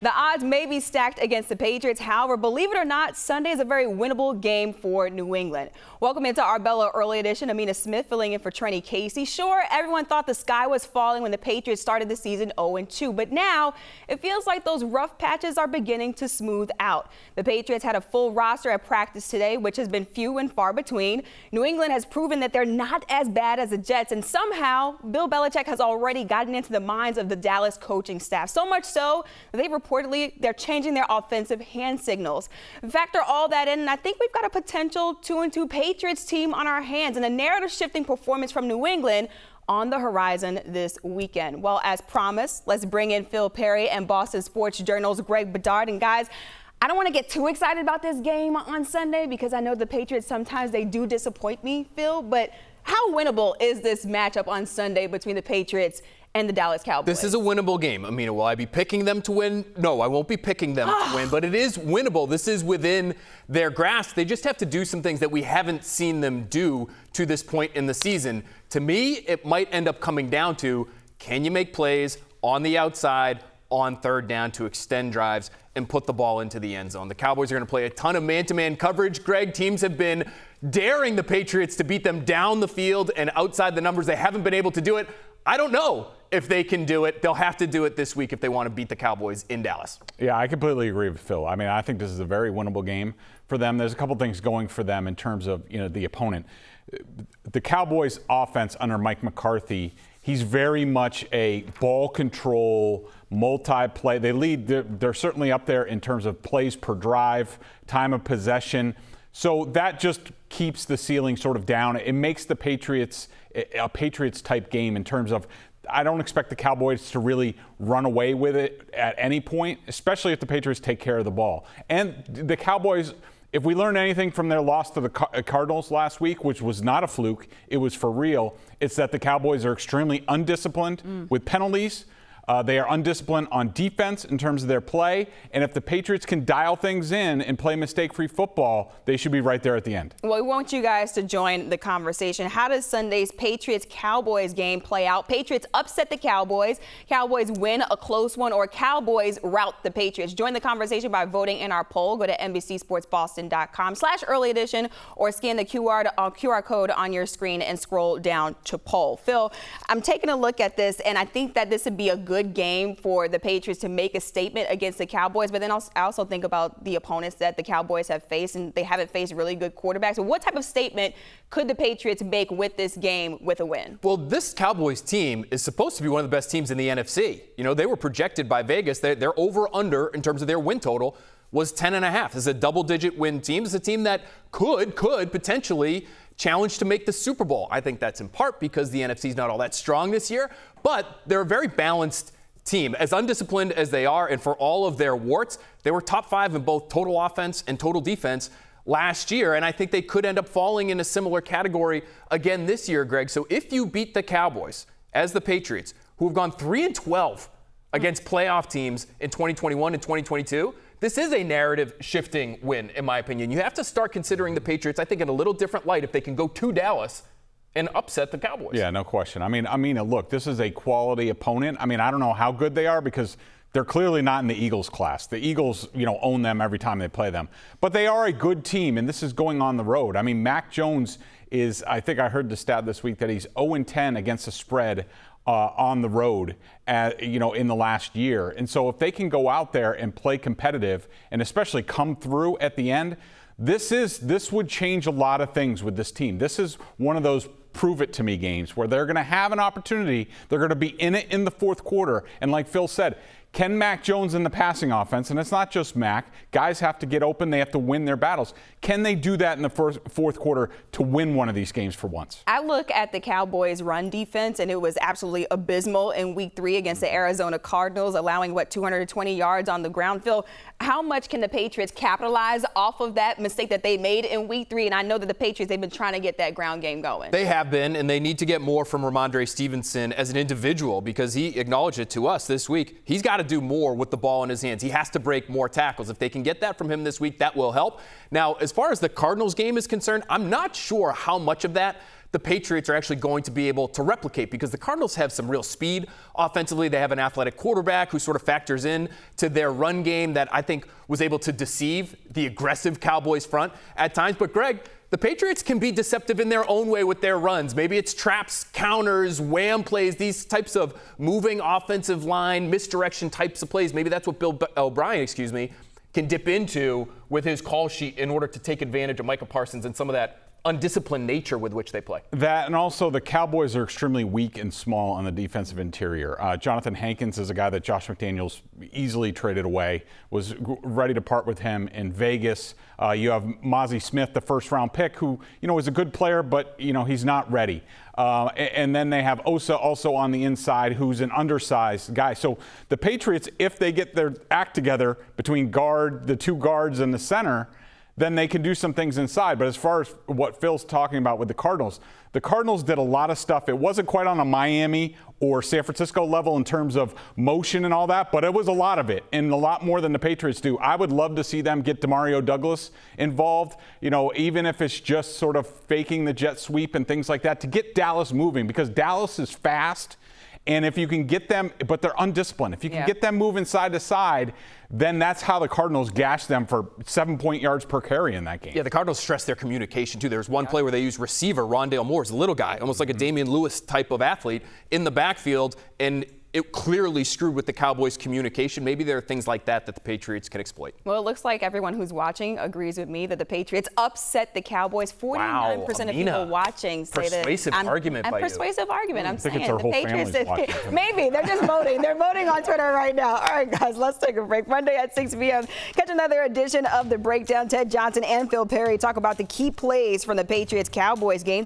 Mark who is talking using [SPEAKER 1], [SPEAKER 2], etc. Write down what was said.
[SPEAKER 1] The odds may be stacked against the Patriots. However, believe it or not, Sunday is a very winnable game for New England. Welcome into Arbella Early Edition. Amina Smith filling in for Trenni Casey. Sure, everyone thought the sky was falling when the Patriots started the season 0-2, but now it feels like those rough patches are beginning to smooth out. The Patriots had a full roster at practice today, which has been few and far between. New England has proven that they're not as bad as the Jets, and somehow Bill Belichick has already gotten into the minds of the Dallas coaching staff. So much so that they're changing their offensive hand signals. Factor all that in, and I think we've got a potential 2-2 Patriots team on our hands, and a narrative-shifting performance from New England on the horizon this weekend. Well, as promised, let's bring in Phil Perry and Boston Sports Journal's Greg Bedard. And guys, I don't want to get too excited about this game on Sunday because I know the Patriots sometimes they do disappoint me, Phil, but how winnable is this matchup on Sunday between the Patriots and the Dallas Cowboys?
[SPEAKER 2] This is a winnable game. Amina, will I be picking them to win? No, I won't be picking them to win, but it is winnable. This is within their grasp. They just have to do some things that we haven't seen them do to this point in the season. To me, it might end up coming down to, can you make plays on the outside on third down to extend drives and put the ball into the end zone? The Cowboys are going to play a ton of man-to-man coverage. Greg, teams have been daring the Patriots to beat them down the field and outside the numbers. They haven't been able to do it. I don't know if they can do it. They'll have to do it this week if they want to beat the Cowboys in Dallas.
[SPEAKER 3] Yeah, I completely agree with Phil. I mean, I think this is a very winnable game for them. There's a couple things going for them in terms of, the opponent. The Cowboys offense under Mike McCarthy, he's very much a ball control, multi-play. They're certainly up there in terms of plays per drive, time of possession. So that just keeps the ceiling sort of down. It makes the Patriots a Patriots-type game in terms of I don't expect the Cowboys to really run away with it at any point, especially if the Patriots take care of the ball. And the Cowboys, if we learned anything from their loss to the Cardinals last week, which was not a fluke, it was for real, it's that the Cowboys are extremely undisciplined with penalties. They are undisciplined on defense in terms of their play. And if the Patriots can dial things in and play mistake-free football, they should be right there at the end.
[SPEAKER 1] Well, we want you guys to join the conversation. How does Sunday's Patriots-Cowboys game play out? Patriots upset the Cowboys. Cowboys win a close one, or Cowboys rout the Patriots. Join the conversation by voting in our poll. Go to NBCSportsBoston.com/early edition or scan the QR code on your screen and scroll down to poll. Phil, I'm taking a look at this, and I think that this would be a good game for the Patriots to make a statement against the Cowboys, but then I also think about the opponents that the Cowboys have faced, and they haven't faced really good quarterbacks. So what type of statement could the Patriots make with this game with a win?
[SPEAKER 2] Well, this Cowboys team is supposed to be one of the best teams in the NFC. They were projected by Vegas. Their over-under in terms of their win total was 10.5. This is a double-digit win team. It's a team that could potentially challenge to make the Super Bowl. I think that's in part because the NFC is not all that strong this year, but they're a very balanced team. As undisciplined as they are, and for all of their warts, they were top 5 in both total offense and total defense last year, and I think they could end up falling in a similar category again this year, Greg. So if you beat the Cowboys, as the Patriots, who have gone 3-12 against playoff teams in 2021 and 2022, this is a narrative-shifting win, in my opinion. You have to start considering the Patriots, I think, in a little different light if they can go to Dallas and upset the Cowboys.
[SPEAKER 3] Yeah, no question. I mean, look, this is a quality opponent. I don't know how good they are because they're clearly not in the Eagles class. The Eagles, own them every time they play them. But they are a good team, and this is going on the road. Mac Jones is, I think I heard the stat this week that he's 0-10 against the spread on the road, in the last year. And so if they can go out there and play competitive and especially come through at the end, this would change a lot of things with this team. This is one of those prove it to me games where they're going to have an opportunity. They're going to be in it in the fourth quarter. And like Phil said, can Mac Jones in the passing offense, and it's not just Mac, guys have to get open, they have to win their battles. Can they do that in the fourth quarter to win one of these games for once?
[SPEAKER 1] I look at the Cowboys' run defense, and it was absolutely abysmal in Week 3 against the Arizona Cardinals, allowing, 220 yards on the ground. Phil, how much can the Patriots capitalize off of that mistake that they made in Week 3? And I know that the Patriots, they've been trying to get that ground game going.
[SPEAKER 2] They have been, and they need to get more from Ramondre Stevenson as an individual because he acknowledged it to us this week. He's got to do more with the ball in his hands. He has to break more tackles. If they can get that from him this week, that will help. Now, as far as the Cardinals game is concerned, I'm not sure how much of that the Patriots are actually going to be able to replicate, because the Cardinals have some real speed offensively. They have an athletic quarterback who sort of factors in to their run game that I think was able to deceive the aggressive Cowboys front at times. But Greg, the Patriots can be deceptive in their own way with their runs. Maybe it's traps, counters, wham plays, these types of moving offensive line, misdirection types of plays. Maybe that's what Bill O'Brien, can dip into with his call sheet in order to take advantage of Micah Parsons and some of that undisciplined nature with which they play. That,
[SPEAKER 3] and also the Cowboys are extremely weak and small on the defensive interior. Jonathan Hankins is a guy that Josh McDaniels easily traded away, was ready to part with him in Vegas. You have Amina Smith, the first-round pick, who, is a good player, but, he's not ready. And then they have Osa also on the inside, who's an undersized guy. So the Patriots, if they get their act together between the two guards and the center, then they can do some things inside. But as far as what Phil's talking about with the Cardinals did a lot of stuff. It wasn't quite on a Miami or San Francisco level in terms of motion and all that, but it was a lot of it, and a lot more than the Patriots do. I would love to see them get Demario Douglas involved, even if it's just sort of faking the jet sweep and things like that, to get Dallas moving, because Dallas is fast. And if you can get them, but they're undisciplined. If you can get them moving side to side, then that's how the Cardinals gash them for 7 yards per carry in that game.
[SPEAKER 2] Yeah, the Cardinals stress their communication, too. There's one play where they use receiver, Rondale Moore's a little guy, almost like a Damian Lewis type of athlete, in the backfield, and it clearly screwed with the Cowboys' communication. Maybe there are things like that that the Patriots can exploit.
[SPEAKER 1] Well, it looks like everyone who's watching agrees with me that the Patriots upset the Cowboys. 49% of people watching say that.
[SPEAKER 2] Persuasive argument by you.
[SPEAKER 1] Persuasive argument. I'm saying
[SPEAKER 3] the
[SPEAKER 1] Patriots. Maybe they're just voting. They're voting on Twitter right now. All right, guys, let's take a break. Monday at 6 p.m. Catch another edition of The Breakdown. Ted Johnson and Phil Perry talk about the key plays from the Patriots-Cowboys game.